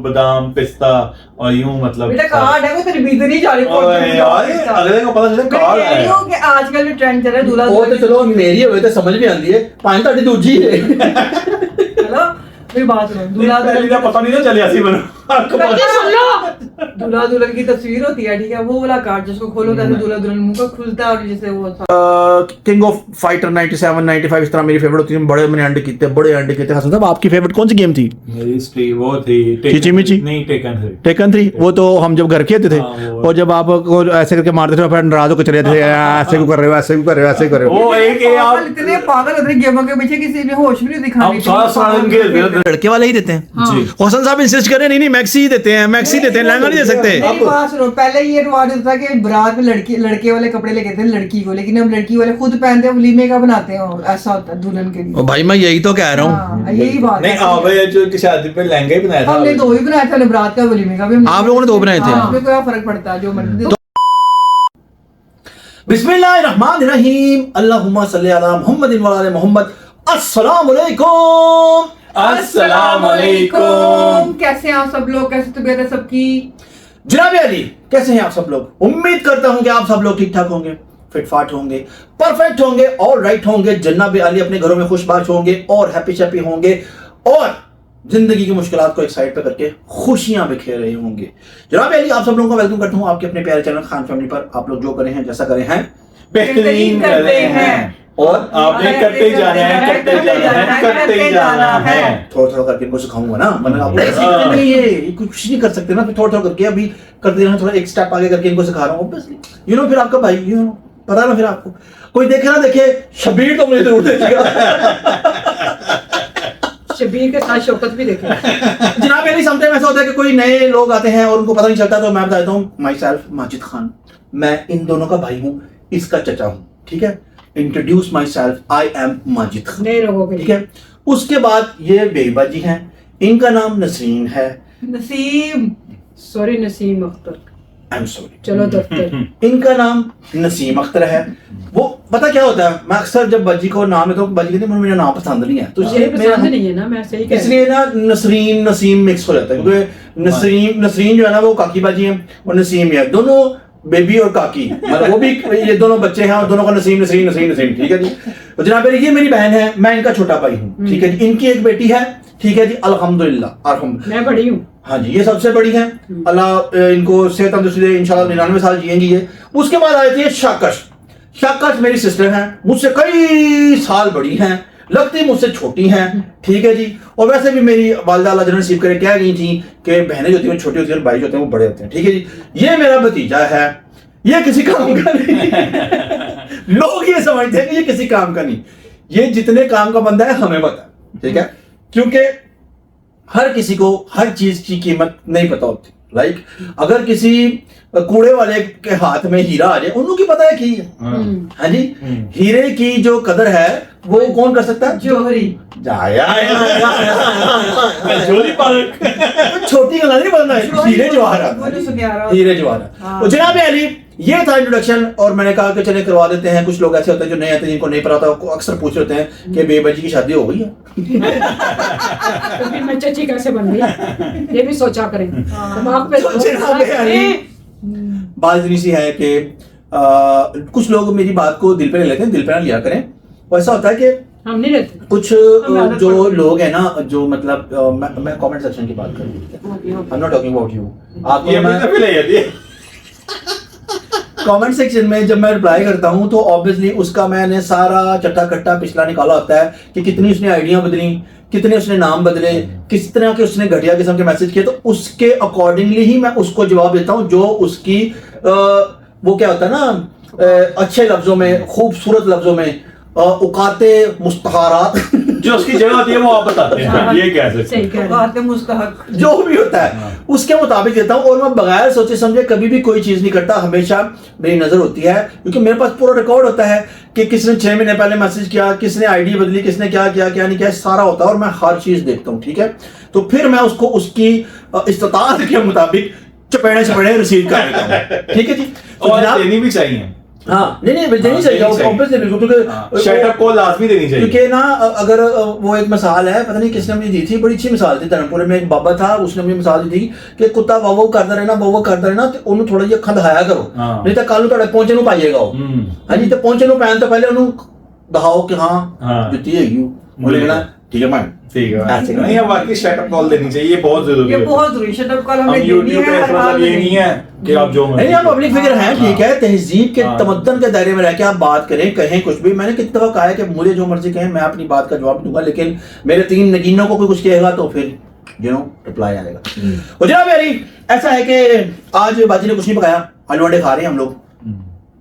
बादाम पिस्ता और यूं मतलब बेटा कार्ड है वो तेरी बीत नहीं जा रही यार अगले को पता चले कार्ड है कि आजकल भी ट्रेंड चल रहा है दूल्हा वो तो चलो मेरी होवे तो समझ भी आती है पांच ताड़ी दूजी है चलो मेरी बात सुनो दूल्हा पहली का पता नहीं ना चले ऐसी बनो आपको सुन लो दूल्हा दुल्हन की तस्वीर होती है ठीक है वो वाला कार्ड जिसको खोलो तो दूल्हा दुल्हन मुंह का खुलता है और जैसे वो किंग ऑफ फाइटर 97 95 इस तरह मेरी फेवरेट होती है बड़े मैंने अंडे कीते हसन साहब आपकी फेवरेट कौन सी गेम थी मेरी स्ट्री वो थी चिचिमिची नहीं टेकन थी वो तो हम जब घर खेलते थे और जब आप ऐसे करके मारते थे फिर नाराज होकर चले जाते थे ऐसे क्यों कर रहे हो ऐसे क्यों कर रहे हो ऐसे कर रहे हो वो एक ये आप इतने पागल होते हैं गेमों के पीछे किसी ने होश भी नहीं दिखाने हम सारा दिन खेलते थे लड़के वाले ही देते हैं जी हसन साहब इंसिस्ट कर रहे हैं नहीं मैक्सी ही देते हैं लहंगा नहीं दे सकते मेरी बात सुनो पहले ये रिवाज होता था कि बारात में लड़के वाले कपड़े लेके थे लड़की को लेकिन अब लड़की वाले खुद पहनते हैं वलीमे का बनाते हैं और ऐसा होता है दुल्हन के लिए भाई मैं यही तो कह रहा हूँ हाँ, यही बात नहीं है आवे जो की शादी पे लहंगा ही बनाया था हमने दो ही बनाया था बारात का वलीमे का भी आप लोगों ने दो बनाए थे इसमें क्या फर्क पड़ता है जो मर्जी बिस्मिल्लाहिर्रहमानिर्रहीम अल्लाहुम्मा सल्ली अला मुहम्मदिन व अला मुहम्मद अस्सलाम वालेकुम अस्सलाम वालेकुम कैसे हैं आप सब लोग कैसे तबीयत है सबकी जनाब अली कैसे हैं आप सब लोग उम्मीद करता हूं कि आप सब लोग ठीक ठाक होंगे फिट फाट होंगे परफेक्ट होंगे और राइट होंगे जनाब अली अपने घरों में खुशबाश होंगे और हैप्पी शैप्पी होंगे और जिंदगी की मुश्किलात को एक साइड पे करके खुशियां बिखेर रहे होंगे। जनाब अली आप सब लोगों को वेलकम करता हूं आपके अपने प्यारे चैनल खान फैमिली पर। आप लोग जो करे हैं जैसा करे हैं बेहतरीन कर रहे हैं और आपने करते ही जाना है करते ही जाना है थोड़ा थोड़ा करके इनको सिखाऊंगा ना मतलब आप ऐसे ये कुछ नहीं कर सकते ना फिर थोड़ा थोड़ा करके अभी करते रहना थोड़ा एक स्टेप आगे करके इनको सिखा रहा हूँ ऑब्वियसली यू नो फिर आपका भाई यू नो पता ना फिर आपको कोई देखे ना देखे शबीर तो मुझे जरूर देखेगा शबीर के साथ शौकत भी देखे जनाब अली समटाइम ऐसा होता है कि कोई नए लोग आते हैं और उनको पता नहीं चलता तो मैं बताता हूँ माई सेल्फ माजिद खान मैं इन दोनों का भाई हूँ इसका चचा हूँ ठीक है introduce my self I am Majid Khan नए लोगों के ठीक है उसके बाद ये बेबा जी हैं इनका नाम नसरीन है Naseem sorry Naseem Akhtar I am sorry चलो दफ्तर इनका नाम नसीम अख्तर है वो पता क्या होता है मैं अक्सर जब बज्जी को नाम है तो बज्जी कहती है मेरा नाम पसंद नहीं है तो मुझे पसंद नहीं है ना मैं सही कह इसलिए ना नसरीन नसीम मिक्स हो जाता है क्योंकि नसरीन जो है ना वो काकी बाजी है और नसीम है दोनों बेबी और काकी मतलब वो भी ये दोनों बच्चे हैं और दोनों का नसीम नसरीन नसरीन नसीम ठीक है जी। तो जनाब ये मेरी बहन है मैं इनका छोटा भाई हूँ ठीक है जी। इनकी एक बेटी है ठीक है जी अल्हम्दुलिल्लाह मैं बड़ी हूँ हाँ जी ये सबसे बड़ी है अल्लाह इनको सेहत तंदुरुस्ती दे इंशाल्लाह 99 साल जिएंगी ये। उसके बाद आई थी शाकश मेरी सिस्टर हैं मुझसे कई साल बड़ी हैं लगती मुझसे छोटी हैं ठीक है जी। और वैसे भी मेरी वालिदा अल्लाह जन्नत नसीब करे कह गई थी कि बहनें जो होती हैं छोटी होती हैं और भाई जो होते हैं वो बड़े होते हैं ठीक है जी। ये मेरा भतीजा है ये किसी काम का नहीं लोग ये समझते हैं कि ये किसी काम का नहीं ये जितने काम का बंदा है हमें पता है ठीक है क्योंकि हर किसी को हर चीज की कीमत नहीं पता होती। लाइक अगर किसी कूड़े वाले के हाथ में हीरा आ जाए उनको की पता है कि हाँ जी हीरे की जो कदर है वो कौन कर सकता है जोहरी जोरी पार्क छोटी गला नहीं बनना है हीरे जवाहरात हीरे जवाहरात। तो जनाब अली ये था इंट्रोडक्शन और मैंने कहा कि चले करवा देते हैं। कुछ लोग ऐसे होते हैं जो नए आते हैं जिनको नहीं पता होता अक्सर पूछ होते हैं कि बेबा जी की शादी हो गई है तो फिर मैं चची कैसे बन गई ये भी सोचा करें दिमाग पे बात इतनी सी है कि कुछ लोग मेरी बात को दिल पे ले लेते हैं दिल पे ना लिया करें। ऐसा होता है कि हम नहीं रहते कुछ जो लोग हैं ना जो मतलब मैं कमेंट सेक्शन की बात कर रही हूँ I am not talking about you आपको ये भी तो ले जाती है कमेंट सेक्शन में जब मैं रिप्लाई करता हूं तो ऑब्वियसली उसका मैंने सारा चट्टा कट्टा पिछला निकाला होता है कि कितनी उसने आइडिया बदली कितने उसने नाम बदले किस तरह के उसने घटिया किस्म के मैसेज किए तो उसके अकॉर्डिंगली ही मैं उसको जवाब देता हूं जो उसकी वो क्या होता है ना अच्छे लफ्जों में खूबसूरत लफ्जों में औकाते मुस्तहारात जो उसकी जगह होती है वो आप बताते हैं ये कह सकते हैं मुस्तहक जो भी होता है उसके मुताबिक देता हूँ और मैं बगैर सोचे समझे कभी भी कोई चीज नहीं करता। हमेशा मेरी नजर होती है क्योंकि मेरे पास पूरा रिकॉर्ड होता है कि किसने 6 महीने पहले मैसेज किया किसने आईडी बदली किसने क्या किया क्या नहीं किया सारा होता है और मैं हर चीज देखता हूँ ठीक है। तो फिर मैं उसको उसकी इस्तात के मुताबिक चपेड़े रिसीव कर लेता हूँ ठीक है जी। और देनी भी चाहिए हाँ नहीं देनी चाहिए ऑब्वियसली बिल्कुल, क्योंकि शट-अप कॉल लाजमी देनी चाहिए। क्योंकि ना अगर वो एक मिसाल है, पता नहीं किसने मुझे दी थी, बड़ी अच्छी मिसाल थी। धर्मपुर में एक बाबा था, उसने मुझे मिसाल दी थी कि कुत्ता वाव करता रहना ਤੇ ਉਹਨੂੰ ਥੋੜਾ ਜਿਹਾ ਅੱਖਾਂ ਦਿਖਾਇਆ ਕਰੋ, ਨਹੀਂ ਤਾਂ ਕੱਲ ਨੂੰ ਤੁਹਾਡੇ ਪਹੁੰਚੇ ਨੂੰ ਪਾਈਏਗਾ ਉਹ। ਹਾਂਜੀ, ਤੇ ਪਹੁੰਚੇ ਨੂੰ ਪੈਣ ਤੋਂ ਪਹਿਲੇ ਉਹਨੂੰ ਦਿਖਾਓ ਕਿ ਹਾਂ ਜੁੱਤੀ ਹੈਗੀ ਉਹ ਲੈਣਾ, ठीक है मैम, ठीक है। नहीं, अब वाकई शट-अप कॉल देनी चाहिए, ये बहुत जरूरी है, ये बहुत जरूरी। शट-अप कॉल हमें देनी YouTube पे है, मतलब ये नहीं है कि आप जो नहीं आप पब्लिक फिगर हैं, ठीक है, तहजीब के तमद्दन के दायरे में रह के आप बात करें, कहें कुछ भी। मैंने कितनी दफा कहा है कि मुझे जो मर्जी कहें, मैं अपनी बात का जवाब दूंगा, लेकिन मेरे 3 नगीनों को कोई कुछ कहेगा तो फिर रिप्लाई आएगा। और जनाब यारी ऐसा है कि आज बाजी ने कुछ नहीं पकाया, आलू अंडे खा रहे हैं हम लोग।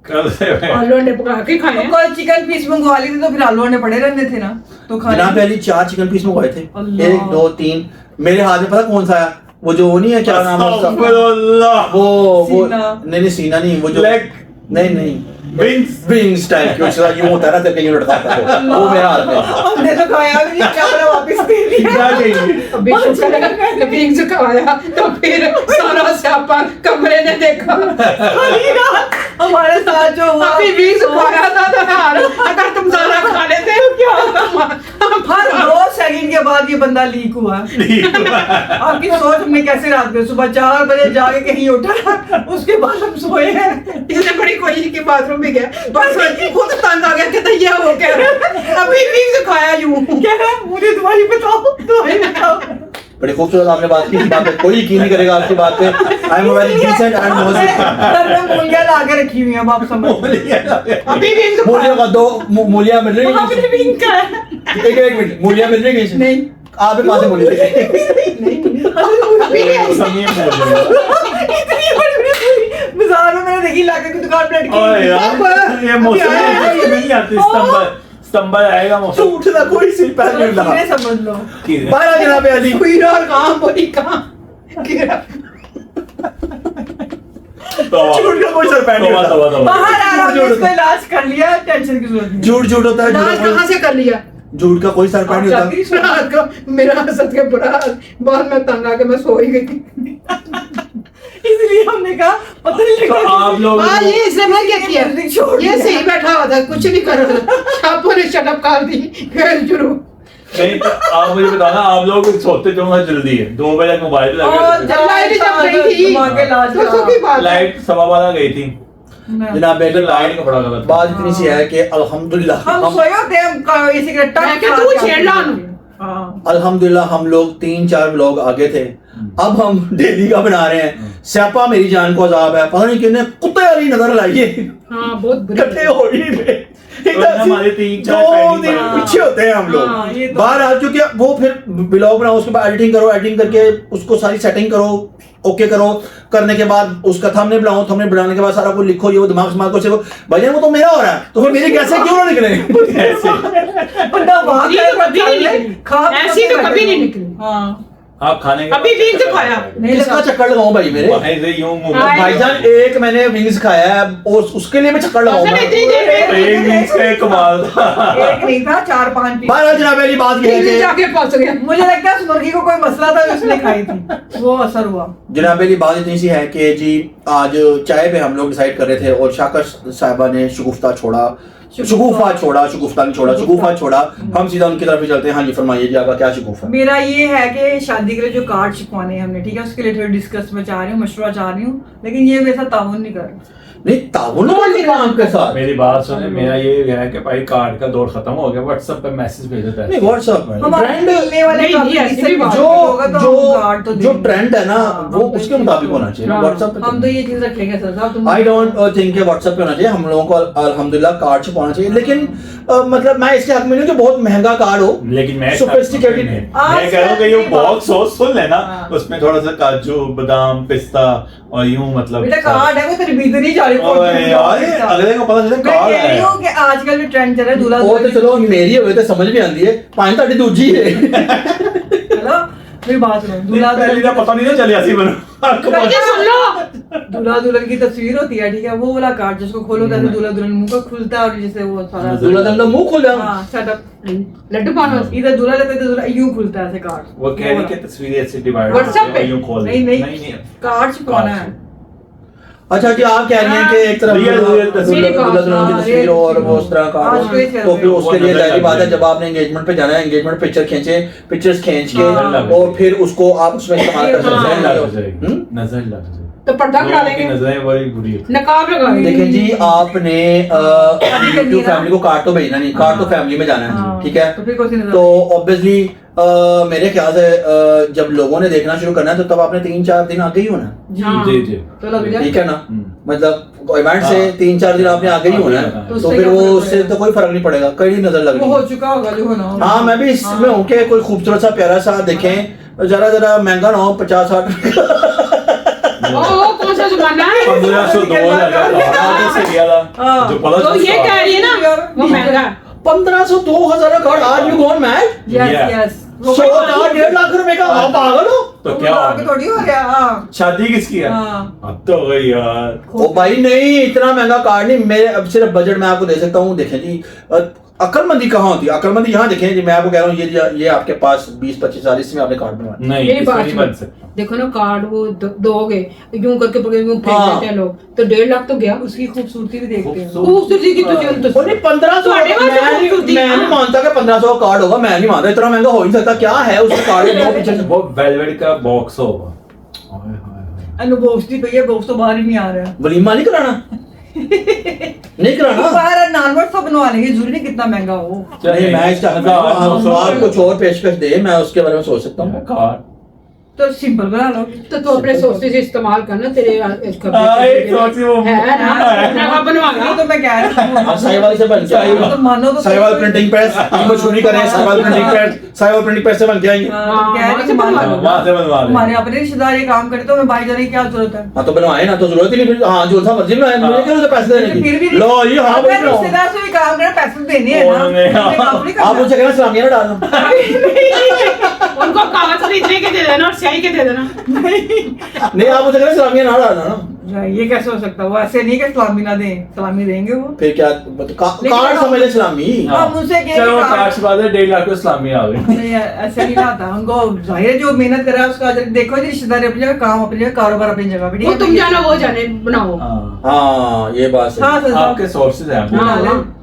आलू अंडे पका के खाए हैं। कल चिकन पीस मंगवा ली थी तो फिर आलू अंडे पड़े रहने थे ना, तो खा जनाब पहले 4 चिकन पीस मंगवाए थे, 1 2 3 मेरे हाथ में पता कौन सा है, वो जो नहीं है, क्या नाम है उसका, वो नहीं सीना नहीं, वो जो लेग, नहीं विंग्स टाइप की उसका यूं होता है ना, कहीं लड़ता है वो मेरा हाथ में। हमने तो खाया भी नहीं, क्या मैंने वापस दे दिया। क्या कहेंगे? अभी शुक्र है जब विंग्स खाया तो फिर सारा स्यापा कमरे ने देखा। हमारे साथ जो हुआ, अभी विंग्स खाया था तो यार अगर तुम सारा खा लेते तो क्या होता। हर 2 सेकंड के बाद ये बंदा लीक हुआ। आपकी सोच हमने कैसे रात में सुबह 4 बजे जाके कहीं उठा, उसके बाद हम सोए हैं। इसने बड़ी कोशिश की बाथरूम में गया, बस खुद तंग आ गया कि ये हो क्या अभी विंग्स खाया यूं कह रहा है मुझे दवाई बताओ। बड़ी खूबसूरत आपने बात की, बात पे कोई यकीन नहीं करेगा आपकी बात पे। I am very decent and most मूलियां ला के रखी हुई हैं, आप समझ। अभी विंग्स मूलियां का 2 मूलियां मिल रही वहाँ पे हैं, विंग का है। एक मिनट, मूलियां मिल रही हैं नहीं, आपके पास मूलियां अभी इतनी बड़ी बाजार में मैंने देखी लाके की दुकान पे लटकी। ओए यार, ये मौसम नहीं आती, सितंबर आएगा मौसम। झूठ ना कोई सी पैर नहीं लगा, ये समझ लो। बाहर जनाब अली कीड़ा और कहाँ बोली कहाँ कीड़ा। झूठ का कोई सर पैर नहीं होता, बाहर आ रहा हूँ, इसका इलाज कर लिया, टेंशन की जरूरत नहीं। झूठ होता है, इलाज कहाँ से कर लिया। झूठ का कोई सर पैर नहीं होता। रात को मेरा हंसत के बुरा हाल, बाद में तंग आके मैं सो ही गई थी। इसलिए हमने कहा पता नहीं तो लगा। आप लोग हाँ, ये इसने मैं क्या किया, छोड़ ये दिया। सही बैठा हुआ था, कुछ नहीं कर रहा था, छापों ने शटअप कर दी, फिर शुरू। नहीं, तो आप मुझे बताना, आप लोग सोते जो है जल्दी है, 2 बजे मोबाइल और लगे, जब लाइट जब गई थी, दिमाग के इलाज तो सुखी बात है। लाइट 12:15 गई थी। जनाब बेटे लाइट का बड़ा गलत बात इतनी सी है कि अल्हम्दुलिल्लाह हम सोए होते हैं, हम इसी के टक मैं क्या तू छेड़ ला उन्हें। हाँ। अल्हम्दुलिल्लाह हम लोग 3-4 व्लॉग आगे थे, अब हम डेली का बना रहे हैं। स्यापा मेरी जान को अजाब है, पता नहीं कितने कुत्ते वाली नजर लाइए, हाँ बहुत बुरी। इकट्ठे हो ही रहे। हमारे 3-4 2 दिन पेंडिंग पीछे होते हैं हम हाँ, ये लोग। तो- बाहर आ चुके वो फिर ब्लॉग बनाओ, उसके बाद एडिटिंग करो, एडिटिंग करके उसको सारी सेटिंग करो, ओके करो, करने के बाद उसका थंबनेल बनाओ, थंबनेल बनाने के बाद सारा कुछ लिखो, ये वो दिमाग को सीखो। भैया वो तो मेरा हो रहा है, तो फिर मेरे कैसे क्यों ना निकले? बंदा वहाँ ये तो पे कभी नहीं निकली, खा- ऐसी तो कभी नहीं निकली। हाँ। आप खाने के अभी विंग्स खाया। नहीं इसका लगा। चक्कर लगाऊं भाई मेरे बाहर से यूं मुंह हाँ, में भाईजान, एक मैंने विंग्स खाया है और उसके लिए मैं चक्कर असल लगाऊंगा। इतनी देर में एक मीन्स का एक कमाल था। एक नहीं था, 4-5 पीस। बाहर जनाब वाली बात ये है दिल्ली कि जाके फंस गया। मुझे लगता है उस मुर्गी को कोई मसला था जो उसने खाई थी, वो असर हुआ। जनाब वाली बात इतनी सी है कि जी आज चाय पे हम लोग डिसाइड कर रहे थे और शाकश साहिबा ने शगुफ्ता छोड़ा, शगुफा छोड़ा, शगुफ्ता नहीं छोड़ा, शगुफा छोड़ा। हम सीधा उनकी तरफ ही चलते हैं। हाँ जी फरमाइए जी, आपका क्या शगुफा? मेरा ये है कि शादी के लिए जो कार्ड छिपवाने हैं हमने, ठीक है, उसके लिए थोड़ा डिस्कस में चाह रही हूँ, मशवरा चाह रही हूँ, लेकिन ये मेरे साथ ताउन नहीं कर रहा। नहीं ताउन वाली काम के साथ मेरी बात सुने, मेरा ये है कि भाई कार्ड का दौर खत्म हो गया, व्हाट्सएप पे मैसेज भेज देता नहीं है। व्हाट्सएप में हमारे ट्रेंड मिलने वाले नहीं, काफी ऐसी भी decent बात market होगा तो जो हम कार्ड तो जो देंगे। ट्रेंड है ना हाँ, वो हम तो उसके इसी मुताबिक बात- होना चाहिए। हाँ, व्हाट्सएप पे हम तो ये चीज रखेंगे सर साहब, तुम आई डोंट थिंक कि व्हाट्सएप पे होना चाहिए। हम लोगों को अल्हम्दुलिल्लाह कार्ड छुपाना चाहिए, लेकिन मतलब मैं इसके हक में नहीं कि बहुत महंगा कार्ड हो, लेकिन मैं Sophisticated। मैं कह रहा हूँ कि ये बॉक्स हो सुन लेना, हाँ। उसमें थोड़ा सा काजू बादाम पिस्ता और यूं मतलब बेटा कार्ड है, वो तेरी भीतर नहीं जा रही। ओए यार, अगले को पता चले मैं कार्ड कह रही है। हूँ कि आजकल जो ट्रेंड चल रहा है दूल्हा ਉਹ ਤੇ दुल्हन ਚਲੋ ਮੇਰੀ ਹੋਵੇ ਤੇ ਸਮਝ ਵੀ ਆਉਂਦੀ ਹੈ, ਭਾਵੇਂ ਤੁਹਾਡੀ ਦੂਜੀ ਹੈ। हेलो मेरी बात सुनो, दूल्हा पहले दुल्हन तो पता नहीं था चलिए ऐसी बनो। ये सुन लो, दूल्हा दुल्हन की तस्वीर होती है, ठीक है, वो वाला कार्ड जिसको खोलो तो ऐसे दूल्हा दुल्हन मुंह का खुलता है और जैसे वो सारा दूल्हा का मुंह खुल जाए। हाँ सेटअप, लड्डू पानो इधर दूल्हा लेते थे, दूल्हा यूं खुलता है ऐसे कार्ड। वो कह रही कि तस्वीरें ऐसे डिवाइड WhatsApp पे? यूं खोल नहीं, नहीं। नहीं कार्ड छुपाना है। अच्छा जी, आप कह रही हैं कि एक तरफ रियल तस्वीर दुल्हन की तस्वीर और वो उस तरह का आज के लिए तो फिर उसके लिए वो जाहिर बात है नजर जब आपने एंगेजमेंट पे जाना है, एंगेजमेंट पिक्चर पिक्चर्स खींच हाँ। के और फिर उसको आप उसमें इस्तेमाल कर नजर सकते लग हैं। जाएगी, नजर लग जाएगी। तो पर्दा करा लोगों की लेंगे, नजरें बड़ी बुरी होती हैं। नकाब लगा लेंगे। देखें जी, आपने करनी है ना। फैमिली को कार्ड तो भेजना नहीं, कार्ड तो फैमिली में जाना है, हाँ, ठीक है। तो फिर कौन सी नजर तो ऑब्वियसली मेरे ख्याल से जब लोगों ने देखना शुरू करना है तो तब आपने 3-4 दिन आगे ही होना है, हाँ। जी जी। तो लग जाए ठीक है ना। हम्म। मतलब इवेंट से हाँ। 3-4 दिन आपने आगे ही होना है, तो तो उससे फिर क्या वो फर्क उससे पड़ेगा? तो कोई फर्क नहीं पड़ेगा, कहीं नजर लग वो रही हो है। चुका होगा जो होना होगा। हाँ, मैं भी इसमें हूँ कि कोई खूबसूरत सा प्यारा सा देखें, जरा जरा महंगा ना हो, 50-60 ओ कौन सा जमाना है? 1500 2000 से रियल हाँ। जो पता तो ये कह रही है ना वो महंगा। 1500-2000 का कार्ड, आज you gone mad. Yes Yeah. Yes 100-1.5 lakh रुपए का, आप पागल हो। तो क्या आगे थोड़ी हो गया। हाँ शादी किसकी है? हाँ। अब तो हो गई यार। ओ भाई नहीं, इतना महंगा कार्ड नहीं, मेरे अब सिर्फ बजट में आपको दे सकता हूँ। देखें जी, अक्लमंदी कहाँ होती है? अक्लमंदी यहाँ देखें जी, मैं आपको कह रहा हूँ ये आपके पास 20-25 साल इसमें आपने कार्ड बनवाना। नहीं, मेरी इसमें बात नहीं सुनो। बन सकता। देखो ना कार्ड वो दोगे यूं करके यूं फेंक हाँ। देते हैं लोग, तो 1.5 लाख तो गया। उसकी खूबसूरती भी देखते हैं। खूबसूरती की तो चल और नहीं 1500, ਤੁਹਾਡੇ ਵਾਸਤੇ मैं खूबसूरती, नहीं हाँ। मानता कि 1500 का कार्ड होगा, मैं नहीं मानता, इतना महंगा हो ही नहीं सकता। क्या है उसका कार्ड में? 9 पिक्चर वो वेलवेट का बॉक्स होगा। हाय हाय हाय। अनुभव की भैया बॉक्स तो बाहर ही नहीं आ रहा है। वलीमा नहीं कराना, नहीं कराना। बाहर नॉर्मल सब बनवा लेंगे, जरूरी नहीं कितना महंगा हो। नहीं, मैं इसका आप कुछ और पेशकश दे, मैं उसके बारे में सोच सकता हूँ। कार्ड तो सिंपल बना लो। तो तू अपने सोचते से इस्तेमाल करना, तेरे एक सोची वो है ना नकाब बनवाना। ये तो मैं कह रही हूँ। आप साहिवाल से बन के आएंगे। तो मानो तो साहिवाल प्रिंटिंग प्रेस, हमको चोरी करें, Sahiwal printing press, Sahiwal printing press से बन के आएंगे। हाँ, तो कह रही हूँ वहाँ से मानो। वहाँ से बनवा ले। हमारे अपने रिश्तेदार ये काम करे तो मैं बाहर जाने की क्या जरूरत है? हाँ तो बनवाए ना, तो जरूरत ही नहीं फिर। हाँ, जो था मर्जी में, मुझे क्यों पैसे देने फिर की? भी लो ये, हाँ अगर भाई लो। रिश्तेदार से भी काम करे पैसे देने हैं ना, उन्होंने- अपने काम नहीं आप करना। मुझे कहना सलामिया ना डालना। उनको कागज खरीदने के दे देना और स्याही के दे देना। नहीं, आप मुझे कहना सलामिया ना डालना ना। ये कैसे हो सकता है? वो ऐसे नहीं कि सलामी ना दें, सलामी देंगे वो। फिर क्या कार्ड समझ ले सलामी। हाँ, मुझसे कह चलो रही काश बात है, 1.5 लाख को इस्लामी आ गई। नहीं, ऐसे नहीं आता उनको। जाहिर है, जो मेहनत कर रहा है उसका अजर देखो जी। रिश्तेदार अपनी जगह, काम अपनी जगह, कारोबार अपनी जगह। भी वो तुम जानो वो जाने बनाओ। हाँ, हाँ, ये बात सही। हाँ, सर, आपके सोर्सेज हैं।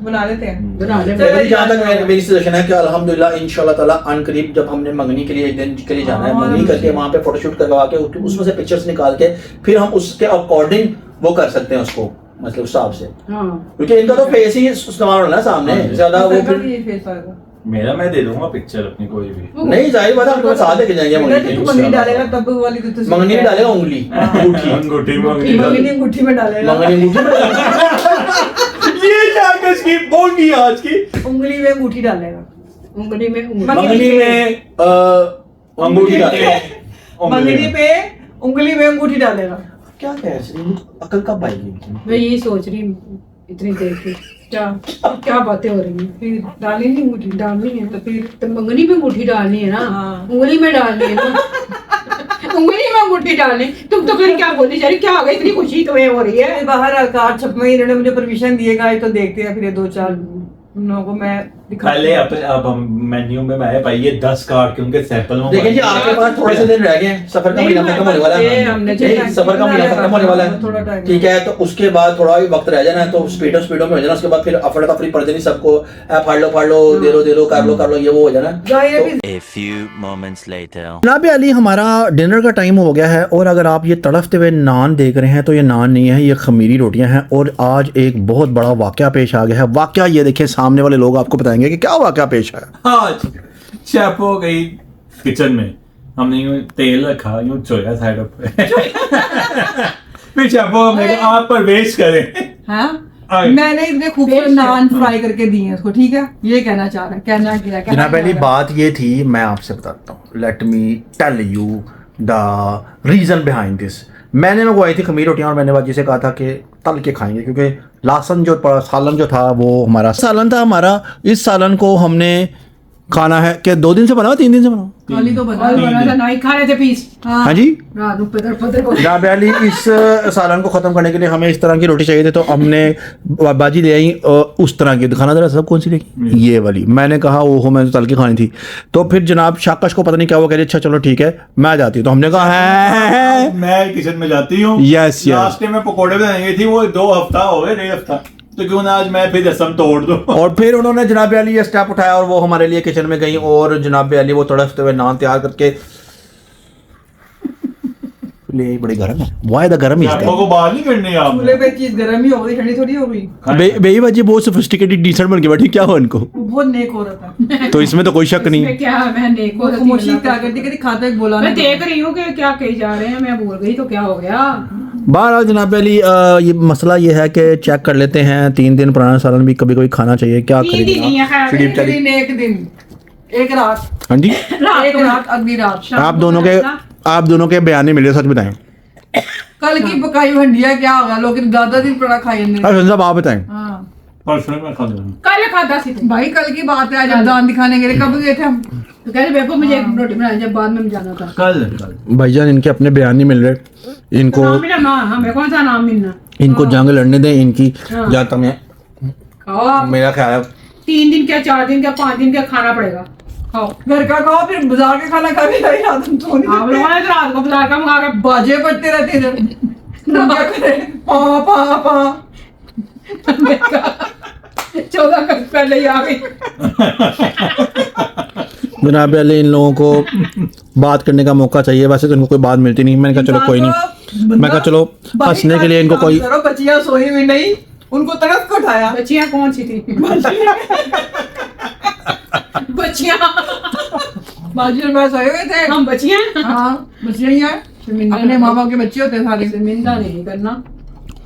बना लेते हैं। बना ले। मेरी जहाँ तक मेरी सजेशन है कि अल्हम्दुलिल्लाह इंशाल्लाह ताला अनकरीब जब हमने मंगनी के लिए एक दिन के लिए जाना है, हाँ, मंगनी करके वहाँ पे फोटोशूट करवा के उसमें से पिक्चर्स निकाल के फिर हम उसके अकॉर्डिंग वो कर सकते हैं उसको, मतलब उस हिसाब से। हाँ क्योंकि इनका तो फेस ही इस्तेमाल होना है सामने, हाँ जी। ज्यादा वो इसका फिर भी ये फेस आएगा। मेरा मैं दे दूंगा पिक्चर अपनी कोई भी। नहीं, जाहिर बात है हम तुम्हें साथ लेके जाएंगे अगर मंगनी तू के। मंगनी डालेगा तब वाली तो तस्वीर मंगनी में है। डालेगा उंगली, अंगूठी, अंगूठी मंगनी मंगनी अंगूठी में डालेगा। मंगनी अंगूठी में डालेगा। ये क्या किसकी बोल की आज की उंगली में अंगूठी डालेगा। उंगली में उंगली। मंगनी में अंगूठी डालेगा। मंगनी पे उंगली में अंगूठी डालेगा। क्या कह रही है? अकल कब आएगी? मैं यही सोच रही हूँ इतनी देर से क्या क्या बातें हो रही हैं। फिर डाली नहीं अंगूठी। डालनी है तो फिर तो मंगनी में अंगूठी डालनी है ना। हाँ। उंगली में डालनी है ना। उंगली में अंगूठी डालनी। तुम तो फिर क्या बोलनी चाह रही, क्या हो गई इतनी खुशी तुम्हें हो रही है? बाहर कार्ड छप में इन्होंने मुझे परमिशन दिएगा, ये तो देखते हैं फिर ये 2-4 लोगों को मैं दिखाती पहले हूँ। अपने अब हम मेन्यू में मैं भाई ये 10 कार्ड के उनके सैंपल में देखिए जी, आपके पास थोड़े से दिन रह गए हैं, सफर का नहीं, महीना खत्म होने वाला है। ये हमने नहीं, टाइम सफर का महीना खत्म होने वाला थोड़ा है, टाइम। ठीक है। तो उसके बाद थोड़ा भी वक्त रह जाना है, तो स्पीडो में हो जाना। उसके बाद फिर अफरा तफरी पड़ जानी सबको, फाड़ लो दे लो कर लो, ये वो हो जाना। जाहिर है भी A few moments later. जनाब अली, हमारा डिनर का टाइम हो गया है और अगर आप ये तड़फते हुए नान देख रहे हैं तो ये नान नहीं है, ये खमीरी रोटियां हैं। और आज एक बहुत बड़ा वाकया पेश आ गया है। वाकया ये देखिए, सामने वाले लोग आपको बताएंगे कि क्या वाकया पेश है। आज शेफ हो गई किचन में, हमने यूं तेल रखा, यूं चोया साइड पे फिर शेफ को हमने कहा आप परवेश करें। हाँ, आगे। मैंने इतने खूबसूरत नान फ्राई करके दिए हैं उसको, ठीक है। ये कहना चाह रहा है, कहना क्या है, कहना जनाब क्या पहली है। बात ये थी, मैं आपसे बताता हूँ, let me tell you the reason behind this. मैंने मंगवाई थी खमीर रोटियाँ और मैंने बाजी से कहा था कि तल के खाएंगे, क्योंकि सालन जो था वो हमारा सालन था। इस सालन को हमने खाना है कि 2 दिन से बना हुआ 3 दिन से बना हुआ? खाली तो बना और बना था नहीं खा रहे थे पीस हाँ जी रात को पदर पदर को जनाब अली इस सालन को ख़त्म करने के लिए हमें इस तरह की रोटी चाहिए थी, तो हमने बाजी ले आई उस तरह की। दिखाना जरा सब कौन सी लेगी, ये वाली। मैंने कहा ओहो मैंने तो तल के खानी थी। तो फिर जनाब शाकश को पता नहीं क्या वो कह रही अच्छा चलो ठीक है मैं जाती हूँ। तो हमने कहा है मैं किचन में जाती हूँ। Yes, yes. लास्ट टाइम मैं पकौड़े बनाई गई थी, वो 2 हफ्ता हो गए, 1.5 हफ्ता, तो क्यों ना आज मैं फिर रस्म तोड़ दूं। और फिर उन्होंने जनाब अली ये स्टेप उठाया और वो हमारे लिए किचन में गई और जनाब अली वो तड़फते हुए नान तैयार करके ले बड़ी गर्म है वाह गर्म ही आपको को बाहर नहीं करनी आप चूल्हे पे चीज गर्म ही हो गई, ठंडी थोड़ी हो गई। बेई बाजी बहुत सोफिस्टिकेटेड डिसेंट बन के बैठी, क्या हो इनको? वो बहुत नेक हो रहा था। तो इसमें तो कोई शक इसमें नहीं। क्या है, मैं नेक वो खामोशी क्या करती, कभी खाता एक बोला मैं नहीं। देख रही हूँ कि क्या कही जा रहे हैं, मैं भूल गई तो क्या हो गया। बहरहाल जनाब अली ये मसला ये है कि चेक कर लेते हैं 3 दिन पुराना सालन भी कभी कभी खाना चाहिए। क्या 3 दिन नहीं है खैर, करेंगे? एक दिन एक दिन एक रात, हाँ जी रात एक को रात अगली रात। शाम आप दोनों के बयान नहीं मिले, सच बताएं। कल की पकाई हंडिया क्या होगा, लोग ज्यादा दिन पड़ा खाई नहीं। अरे साहब आप बताएं। हाँ परसों में खा लूंगा। कल खाता सी थी भाई कल की बात है, जब दान दिखाने गए कब गए थे हम? तो कह रहे बेबो मुझे एक रोटी बना, जब बाद में जाना था। कल भाईजान इनके अपने बयान नहीं मिल रहे, इनको नाम मिला ना, हमें कौन सा नाम मिलना। इनको जंग लड़ने दें इनकी। हाँ। जहाँ तक मैं खाओ आप, मेरा ख्याल है 3 दिन क्या 4 दिन क्या 5 दिन क्या खाना पड़ेगा, खाओ। घर का खाओ, फिर बाजार का खाना खा के आई आदम तो नहीं। आप लोगों ने तो रात को बाजार का मंगा के बाजे पड़ते रहते इधर। क्या करें? पा पा पा 14 अगस्त पहले ही आ गई। जनाब अली इन लोगों को बात करने का मौका चाहिए, वैसे तो इनको कोई बात मिलती नहीं। मैंने कहा चलो कोई नहीं, मैं कहा चलो हंसने के लिए इनको कोई करो। बच्चियां सोई हुई नहीं, उनको तड़प को उठाया। बच्चियां कौन सी थी? बच्चियां बाजी में सोए हुए थे। हम बच्चियां हाँ बच्चियां ही हैं, अपने माँ बाप के बच्चे होते हैं सारे। शर्मिंदा नहीं करना।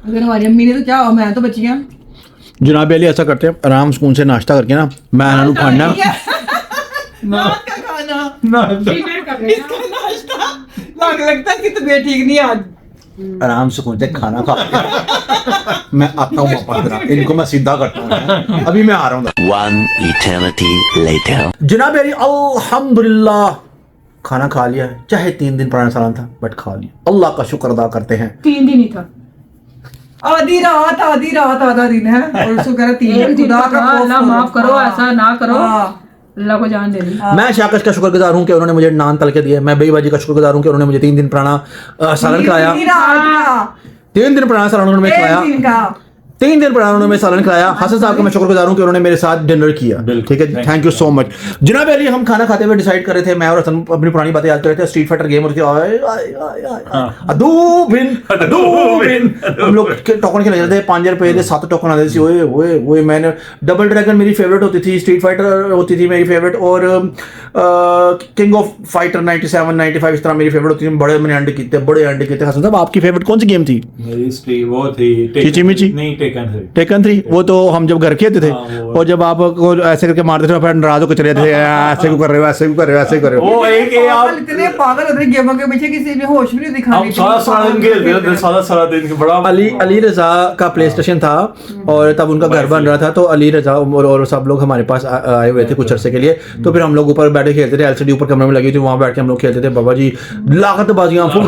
अगर हमारी अम्मी ने तो क्या, मैं तो बच्चियां। जनाब अली ऐसा करते हैं आराम सुकून से नाश्ता करके ना मैं इन्होंने खाना रात का खाना डिनर कर रहे हैं। नाश्ता लगता है कि तबीयत ठीक नहीं आज। आराम सुकून से खाना खा के मैं आता हूँ वापस जरा, इनको मैं सीधा करता हूँ, अभी मैं आ रहा हूँ। One eternity later. जनाब अली अल्हम्दुलिल्लाह खाना खा लिया है, चाहे 3 दिन पुराना सालन था बट खा लिया। अल्लाह का शुक्र अदा करते हैं। 3 दिन ही था। आधी रात आधा दिन है और उसको कह रहा 3 एक दिन खुदा का का अल्लाह माफ करो, ऐसा ना करो। हाँ। अल्लाह को जान दे दी। मैं शाकश का शुक्रगुजार हूँ कि उन्होंने मुझे नान तल के दिए। मैं बेईबाजी का शुक्रगुजार हूँ कि उन्होंने मुझे 3 दिन पुराना सालन खिलाया। 3 दिन पुराना सालन उन्होंने खिलाया। 3 दिन पुराना उन्होंने सालन खिलाया। हसन साहब का मैं शुक्रगुजार हूँ कि उन्होंने मेरे साथ डिनर किया। ठीक है, थैंक यू सो मच। जनाब अली हम खाना खाते हुए डिसाइड कर रहे थे, मैं और हसन अपनी पुरानी बातें याद कर रहे थे। स्ट्रीट फाइटर गेम होती थी, अदूबिन हम लोग टोकन खेल रहे थे। 5 रुपए दे 7 टोकन आते थे। ओए ओए ओए मैंने डबल ड्रैगन मेरी फेवरेट होती थी, स्ट्रीट फाइटर होती थी मेरी फेवरेट, और किंग ऑफ फाइटर 97 95 इस तरह मेरी फेवरेट होती थी। बड़े मैंने अंडे कीते। हसन साहब आपकी फेवरेट कौन सी गेम थी? मेरी स्ट्रीट वो थी चिचिमिची? नहीं टेकन 3। वो तो हम जब घर खेलते थे और जब आप को ऐसे करके मारते थे फिर नाराज होकर चले जाते थे, ऐसे क्यों कर रहे हो, ऐसे क्यों कर रहे हो, ऐसे क्यों कर रहे हो। वो एक ये आप इतने पागल होते हैं गेमों के पीछे, किसी में होश भी नहीं दिखानी। हम सारा दिन खेलते थे, सारा दिन बड़ा। अली रजा का प्ले स्टेशन था और तब उनका घर बन रहा था, तो अली रजा और सब लोग हमारे पास आए हुए थे कुछ अरसे के लिए। तो फिर हम लोग ऊपर बैठे खेलते थे, एलसीडी ऊपर कमरे में लगी थी, वहां बैठ के हम लोग खेलते थे। बाबा जी लागतबाजियां फुल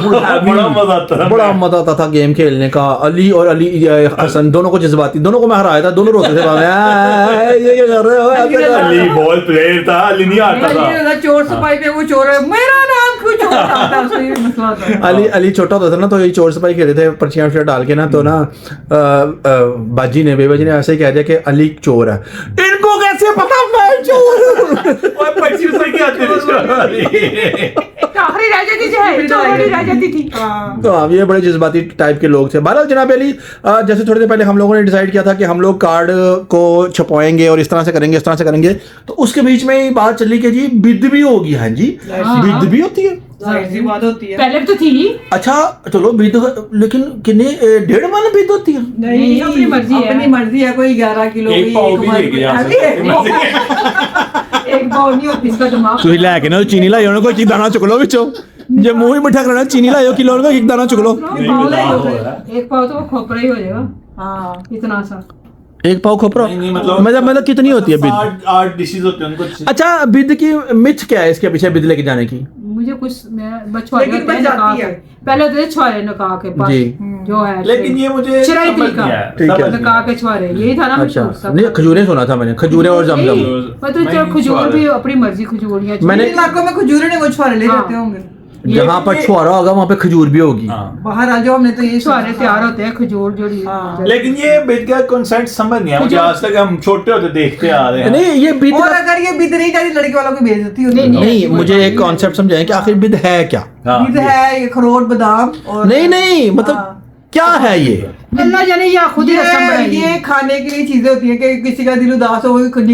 बड़ा मजा आता था गेम खेलने का। अली और अली हसन दोनों को जज्बाती, दोनों को मैं हराया था, दोनों रोते थे ये कर रहे हो, अली बॉल प्लेयर था, अली नहीं आता था। चोर सिपाही पे वो चोर है, मेरा नाम क्यों चोर आता है, उसमें ये मसला था। अली छोटा होता था ना, तो ये चोर सिपाही खेलते थे पर्चियां डाल के ना, तो ना बाजी ने बेबाजी ने ऐसे ही कह दिया कि अली चोर है। इनको कैसे पता मैं चोर हूं? पर्ची उतर के आते थे। आखिरी रह जाती थी, चौड़ी रह जाती थी। तो अब ये बड़े जज्बाती टाइप के लोग थे। बहरहाल जनाब अली जैसे थोड़ी देर पहले हम लोगों ने डिसाइड किया था कि हम लोग कार्ड को छपवाएंगे और इस तरह से करेंगे, इस तरह से करेंगे, तो उसके बीच में ही बात चली कि जी बिद भी होगी। हाँ जी, बिद भी होती है, जाहिर सी बात होती है। पहले भी तो थी। अच्छा चलो बिद, लेकिन कितने 1.5 मन बिद होती है? नहीं, अपनी मर्जी है। अपनी मर्जी है। कोई 11 किलो एक पाव भी लेके जा सकते एक पाव नहीं होती। इसका दिमाग ਤੁਸੀਂ ਲੈ ਕੇ ਨਾ ਚੀਨੀ ਲਾਇਓ ਨਾ, ਕੋਈ ਇੱਕ ਦਾਣਾ ਚੁੱਕ ਲਓ ਵਿੱਚੋਂ, ਜੇ ਮੂੰਹ ਹੀ ਮਿੱਠਾ ਕਰਨਾ ਚੀਨੀ ਲਾਇਓ ਕਿਲੋ ਨੂੰ, ਇੱਕ ਦਾਣਾ ਚੁੱਕ ਲਓ। एक पाव तो वो खोपरा ही हो जाएगा। हाँ इतना सा एक पाव खोपरा नहीं, मतलब कितनी होती है बिद? 8 डिशेज होते हैं उनको। अच्छा, बिद की मिथ क्या है इसके पीछे बिद लेके जाने की? मुझे कुछ मैं बछवारे लेकिन होते हैं बच जाती नकाह है। के। पहले होते थे छुआरे नकाह के पास जी। जो है, लेकिन ये मुझे शरई समझ तरीका नहीं आया, ठीक है। समझ नहीं नकाह आया। के छुआरे यही था ना अच्छा, मशहूर सब। नहीं खजूरें सुना था मैंने, खजूरें और जमजम। मतलब चलो नहीं, खजूर छुआरे। भी अपनी मर्जी खजूरियाँ मैंने- इन इलाकों में खजूरें नहीं, वो छुआरे ले हाँ। जाते होंगे। जहाँ पर छुआरा होगा वहाँ पे खजूर भी होगी। हाँ। बाहर आ जाओ, हमने तो ये छुआरे तैयार होते हैं खजूर जो हाँ। लेकिन ये बिद का कॉन्सेप्ट समझ नहीं आया मुझे, आज तक हम छोटे होते देखते आ रहे हैं। नहीं, ये बिद और का अगर ये बिद नहीं जाती लड़के वालों की बेइज्जती होती है। नहीं, मुझे एक कॉन्सेप्ट समझाएं कि आखिर बिद है क्या? हाँ, बिद है ये अखरोट बादाम और नहीं मतलब हाँ। क्या है ये? अल्लाह जाने या खुद ही रस्म ये बनाई है। खाने के लिए चीजें होती है कि किसी का दिल उदास हो वो खुद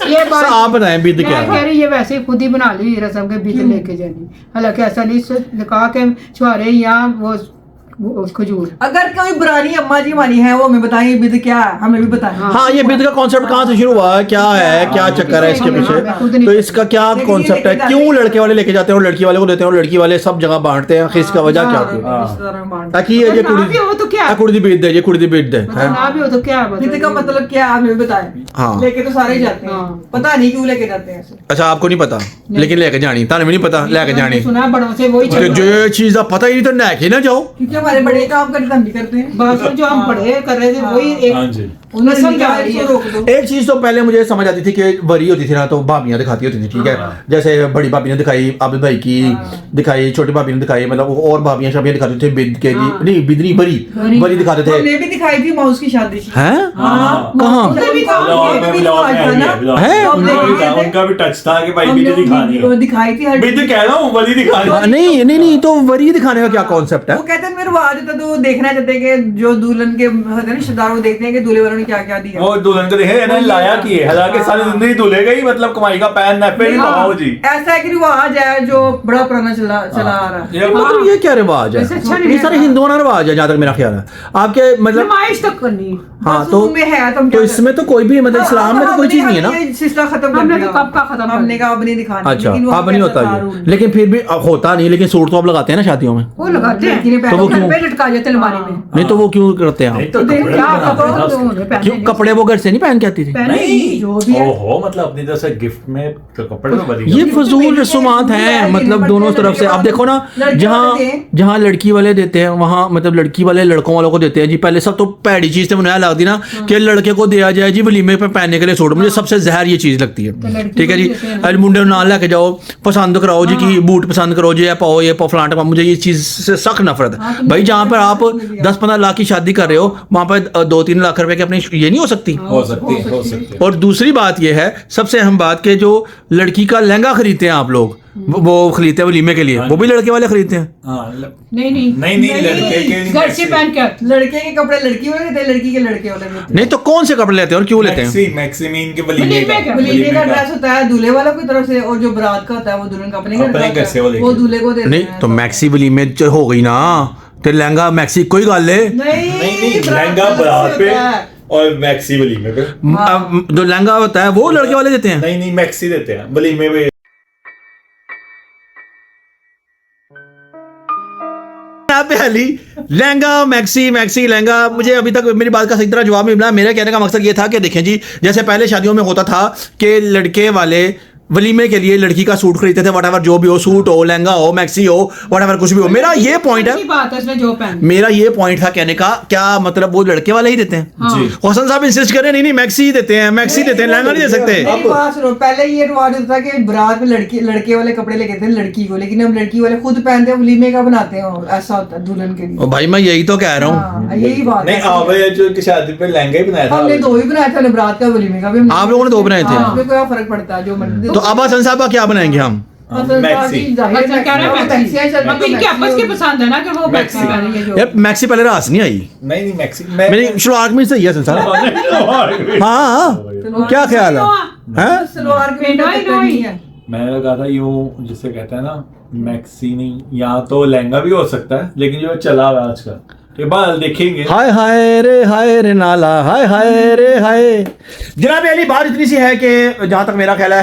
ये बात आप बताएं बिद क्या मैं कह है? रही ये वैसे ही खुद ही बना ली रस्म के बीच लेके जानी। हालांकि ऐसा नहीं, निकाह के छुआरे या वो खजूर। अगर कोई पुरानी अम्मा जी हमारी है वो हमें बताएं ये बिद क्या है, हमें भी बताएं। हाँ, ये बिद का कॉन्सेप्ट कहाँ से शुरू हुआ है, क्या है, क्या चक्कर है इसके पीछे? तो इसका क्या कॉन्सेप्ट है? क्यों लड़के वाले लेके जाते हैं और लड़की वाले को देते हैं और लड़की वाले सब जगह बांटते हैं? इसका वजह क्या होती है? रिश्तेदारों में बांट। ताकि ये ना भी हो कुड़ी तो क्या, कुड़ी दी बीत दे, ये कुड़ी दी बीत दे हैं? ना भी हो तो क्या बिद का मतलब क्या है हमें भी बताएं। हाँ। लेके तो सारे ही जाते हैं, हाँ। पता नहीं क्यों लेके जाते हैं ऐसे। अच्छा, आपको नहीं पता, लेकिन लेके जानी ताने भी नहीं पता, लेके जानी। सुना बड़ों से वही तो चल जो ये चीज आप पता ही नहीं तो लेके ना जाओ। क्योंकि हमारे बड़े काम करते हम भी करते हैं। बात जो हम पढ़े कर रहे थे वही हाँ एक जी। उन्हें समझ समझा आ रही है। रोक दो। एक चीज तो पहले मुझे समझ आती थी कि वरी होती थी ना तो भाभियां दिखाती होती थी, ठीक है? जैसे बड़ी भाभी ने दिखाई, आबिद भाई की दिखाई, छोटी भाभी ने दिखाई, मतलब वो और भाभियां शाभियां दिखाती थे बिद के जी, नहीं बिद नहीं, बरी दिखाते थे। हमने भी दिखाई थी माउस की शादी की। हैं? हाँ। कहाँ? उनका भी था, ब्लॉग में उनका भी ब्लॉग में था आई ना। है, ब्लॉग है? में। उनका भी टच था कि भाई हमने बिद दिखानी वो है। दिखाई थी हर बिद कह रहा हूँ, वली दिखानी है। नहीं नहीं नहीं, तो वरी दिखाने का क्या कॉन्सेप्ट है? वो कहते हैं मेरे रिवाज होता तो वो देखना चाहते हैं कि जो दुल्हन के होते हैं ना रिश्तेदार, वो देखते हैं कि दूल्हे वालों ने क्या क्या दिया। वो दुल्हन को देखे इन्होंने लाया की है, हालांकि सारी जिंदगी दूल्हे का ही मतलब कमाई का पैन है, फिर हाँ, जी। ऐसा एक रिवाज है जो बड़ा पुराना चला आ रहा है। ये मतलब ये क्या रिवाज है? वैसे अच्छा नहीं ये सारे है। हिंदुओं का रिवाज है जहाँ तक मेरा ख्याल है। आपके मतलब नुमाइश तक करनी। हाँ, बस तो उसमें है तो हम तो क्या इसमें तो कोई भी मतलब इस्लाम में तो कोई चीज नहीं है ना। ये सिलसिला खत्म कर हमने दिया। तो कब का खत्म कर हमने दिया। कहा अब नहीं दिखाना। अच्छा, लेकिन वो अब नहीं होता था ये, रूल। लेकिन फिर भी अब होता नहीं, लेकिन सूट तो आप लगाते हैं ना शादियों में। वो लगाते हैं लड़की ने तो वो घर क्यों? पे लटका जाते अलमारी में। नहीं तो वो क्यों करते हैं नहीं आप? तो कपड़े क्या बनाते हैं कपड़े उसके। तो उन्हें पहनने क्यों नहीं। कपड़े वो घर से नहीं पहन के आती थी? पहने नहीं, जो भी है। ओहो, मतलब अपनी तरफ से गिफ्ट में तो कपड़े तो बड़ी ये फजूल रसूमात हैं, मतलब दोनों तरफ से। अब देखो ना, जहाँ जहाँ लड़की वाले देते हैं वहाँ मतलब लड़की वाले लड़कों वालों को देते हैं जी। पहले सब तो पैड़ी चीज से मुझे लगती ना कि लड़के को दिया जाए जी वलीमे पे पहनने के लिए सूट, मुझे सबसे जहर ये चीज लगती है। ठीक है जी, अरे मुंडे नाल लेके जाओ, पसंद कराओ जी कि बूट पसंद करो जी, ये पाओ फलाना, मुझे ये चीज से सख्त नफरत है भाई। जहाँ पर आप 10-15 लाख की शादी कर रहे हो वहाँ पर 2-3 लाख रुपए की अपनी ये नहीं हो सकती। हो सकती है, हो सकती है। और दूसरी बात यह है, सबसे अहम बात, कि जो लड़की का लहंगा खरीदते हैं आप लोग, वो खरीदते हैं वलीमे के लिए, वो भी लड़के वाले खरीदते हैं। हाँ, नहीं नहीं नहीं, लड़के के नहीं, घर से पहन के लड़के के कपड़े लड़की वाले देते हैं, लड़की के लड़के वाले देते हैं। नहीं तो कौन से कपड़े लेते हैं और क्यों लेते हैं? मैक्सिमीन के वलीमे वलीमे का का। वलीमे का ड्रेस होता है दूल्हे वालों की तरफ से, और जो बारात का होता है वो दुल्हन का अपने अपने घर से वो लेके वो दूल्हे को देते नहीं हैं। तो मैक्सी वलीमे जो हो गई ना, तो लहंगा मैक्सी कोई गल है। नहीं, लहंगा बारात पे और मैक्सी वलीमे पे। जो लहंगा होता है वो लड़के वाले देते हैं। नहीं, मैक्सी देते हैं वलीमे पे। पहली लहंगा मैक्सी लहंगा, मुझे अभी तक मेरी बात का सही तरह जवाब नहीं मिला। मेरे कहने का मकसद ये था कि देखें जी, जैसे पहले शादियों में होता था कि लड़के वाले वलीमे के लिए लड़की का सूट खरीदते थे, व्हाटएवर जो भी हो, सूट हो, लहंगा हो, मैक्सी हो, व्हाटएवर कुछ भी हो। मेरा ये पॉइंट है, बात है इसमें जो पहन। मेरा ये पॉइंट था कहने का, क्या मतलब वो लड़के वाले ही देते हैं? हाँ। जी। हसन साहब इंसिस्ट कर रहे हैं, नहीं मैक्सी ही देते हैं, मैक्सी देते हैं, लहंगा नहीं दे सकते। मेरी बात सुनो, पहले ये रिवाज होता था कि बारात में लड़के वाले कपड़े लेके थे लड़की को, लेकिन अब लड़की वाले खुद पहनते हैं, वलीमे का बनाते हैं, और ऐसा होता है दुल्हन के लिए। ओ भाई मैं यही तो कह रहा हूँ। हाँ, यही बात नहीं, है। आवे जो की शादी पे लहंगा ही बनाया था। हमने दो ही बनाए थे, हमने बारात का वलीमे का भी हमने। आप लोगों ने दो बनाए थे? हाँ, उसमें क्या फर्क पड़ता है जो मर्जी। तो अब हसन साहब का क्या बनाएंगे हम? मैक्सी। अच्छा कह रहे हैं मैक्सी। अब इनके आपस की पसंद है ना कि वो मैक्सी मैक्सी। पहनेंगे जो। यार मैक्सी पहले रास नहीं आई नहीं, मैक्सी मेरी शुरुआत में सही है संसार। हाँ, क्या ख्याल है? हैं? सलवार के पेंट वाली नहीं है। मैंने कहा था यूं जिसे कहते हैं ना, मैक्सी नहीं, यहाँ तो लहंगा भी हो सकता है, लेकिन जो चला हुआ है आजकल, ये बात देखेंगे। हाय हाय रे नाला, हाय रे हाय। जनाब अली, बात इतनी सी है कि जहां तक मेरा ख्याल है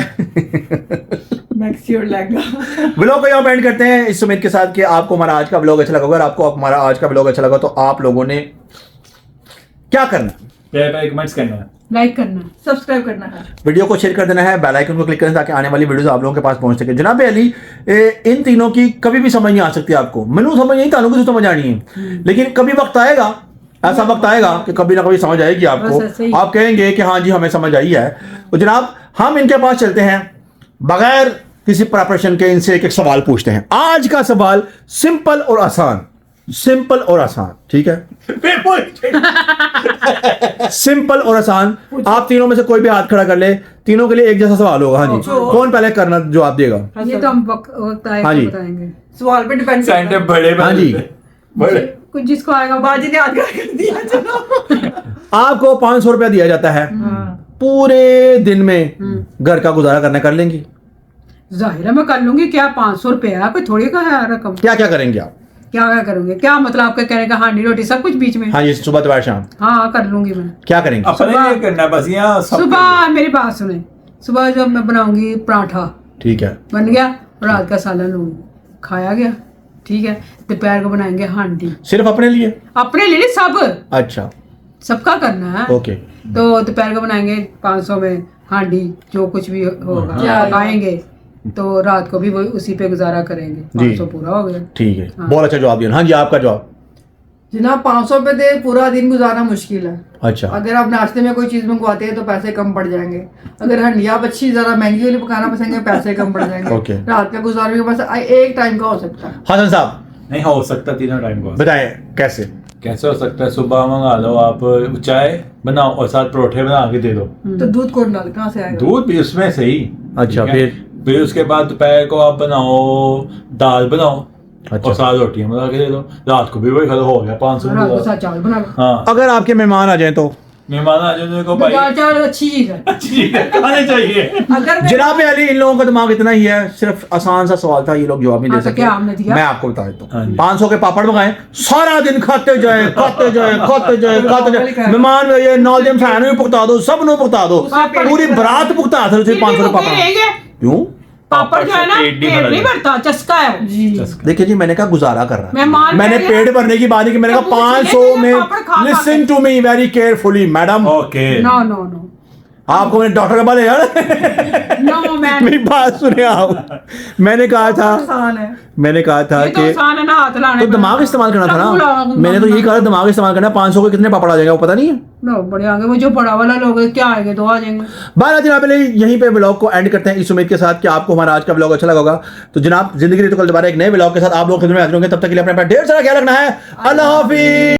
मैक्सी और लहंगा। व्लॉग को यहाँ एंड करते हैं इस उम्मीद के साथ कि आपको हमारा आज का व्लॉग अच्छा लगा। अगर आपको हमारा आज का व्लॉग अच्छा लगा तो आप लोगों ने क्या करना है? प्यारे प्यारे कमेंट्स करना है, लाइक करना, सब्सक्राइब करना है, वीडियो को शेयर कर देना है, बेल आइकन को क्लिक करें ताकि आने वाली वीडियोस आप लोगों के पास पहुंच सके। जनाब अली, इन तीनों की कभी भी समझ नहीं आ सकती आपको, मैनू समझ नहीं, तानू को समझ आनी है, लेकिन कभी वक्त आएगा, ऐसा वक्त आएगा कि कभी ना कभी समझ आएगी बस ऐसे ही। आपको, आप कहेंगे कि हाँ जी हमें समझ आई है। तो जनाब हम इनके पास चलते हैं, बगैर किसी प्रिपरेशन के इनसे एक एक सवाल पूछते हैं। आज का सवाल सिंपल और आसान, सिंपल और आसान, ठीक है? सिंपल और आसान। आप तीनों में से कोई भी हाथ खड़ा कर ले, तीनों के लिए एक जैसा सवाल होगा। हाँ जी, कौन पहले करना जवाब देगा? ये तो हम वक्त आएगा हाँ जी। तो बताएंगे। सवाल पे डिपेंड सेंटर बड़े हाँ जी। बड़े कुछ जिसको आएगा बाजी ने आगे कर दिया, चलो। आपको 500 रुपया दिया जाता है, पूरे दिन में घर का गुजारा करना, कर लेंगी? जाहिर है मैं कर लूंगी, क्या 500 रुपए है, कोई थोड़ी का है रकम। क्या क्या करेंगे आप? क्या क्या करूंगी, क्या मतलब आपके कहने का, हांडी रोटी सब कुछ बीच में? हाँ जी, सुबह दोपहर शाम हाँ कर लूंगी मैं। क्या करेंगे? अपने लिए करना है बस, यहाँ सब सुबह मेरी बात सुने, सुबह जब मैं बनाऊंगी पराठा, ठीक है, बन गया, रात का सालन लूंगी, खाया गया, ठीक है। दोपहर को बनाएंगे हांडी, सिर्फ अपने लिए? अपने लिए नहीं, सब अच्छा, सबका करना है। ओके। तो दोपहर को बनाएंगे 500 में हांडी, जो कुछ भी होगा खाएंगे, तो रात को भी वही उसी पे गुजारा करेंगे, 500 पूरा हो गया। ठीक है, बहुत अच्छा जवाब दिया। हाँ जी, आपका जवाब? जनाब 500 पे दे पूरा दिन गुजारना मुश्किल है। अच्छा, अगर आप नाश्ते में कोई चीज मंगवाते हैं तो पैसे कम पड़ जाएंगे, अगर हंडिया आप अच्छी जरा महंगी वाली पकाना पसंद है पैसे कम पड़ जाएंगे। ओके। रात का गुजारा भी बस एक टाइम का हो सकता है। हसन साहब नहीं हो सकता तीनों टाइम को। बताएं कैसे? कैसे हो सकता है? सुबह मंगा लो आप चाय बनाओ और साथ परोठे बना के दे दो, तो दूध कौन डाल, कहाँ से आएगा? दूध भी उसमें से ही। अच्छा, ठीक है? फिर उसके बाद दोपहर को आप बनाओ, दाल बनाओ अच्छा। और साथ रोटियां बना के दे दो, रात को भी वही खत्म हो गया 500 रात को में। साथ चावल बना लो। हाँ, अगर आपके मेहमान आ जाएं तो? मेहमान आ जाने को भाई दाल चावल अच्छी चीज है। ठीक है, खाने चाहिए। अगर जनाब अली, इन लोगों का दिमाग इतना ही है, सिर्फ आसान सा सवाल था, ये लोग जवाब नहीं दे हाँ, तो सकते। क्या हमने दिया? मैं आपको बता देता हाँ हूँ, जी। 500 के पापड़ मंगाए, सारा दिन खाते जाए खाते जाए खाते जाए खाते जाए, मेहमान ये नौजम सहन भी भुगता दो, सब नो भुगता दो, पूरी बरात भुगता था 500 के पापड़। क्यों? पापड़ जो है ना, पेट नहीं पेट नहीं भरा भरता, चस्का है जी। देखिए जी, मैंने कहा गुजारा कर रहा मेहमान मैंने कह रहे हैं पेट भरने की बात नहीं की, मैंने कहा तो पूछ 500 लेंगे में। पापड़ खा खा लिसन के। To me very carefully madam, okay. No no no आपको मैंने डॉक्टर के बारे यार नो मैन, मेरी बात सुने आप। मैंने कहा था, आसान है। मैंने कहा था ये तो कि आसान है ना, हाथ लाने तो में। दिमाग इस्तेमाल करना था लंबू ना, लगा- मैंने तो यही कहा था दिमाग इस्तेमाल करना। 500 को कितने पापड़ आ जाएगा वो पता नहीं है। नो बड़े आगे, वो जो बड़ा वाला लोग है, क्या आएंगे, 2 आ जाएंगे। बारह जनाब पहले यहीं पे ब्लॉग को एंड करते हैं, इस उम्मीद के साथ कि आपको हमारा आज का ब्लॉग अच्छा लगा होगा। तो जनाब जिंदगी तो कल दोबारा एक नए ब्लॉग के साथ आप लोग खिदमत में हाजिर होंगे, तब तक के लिए अपने ढेर सारा ख्याल रखना है। अल्लाह हाफिज।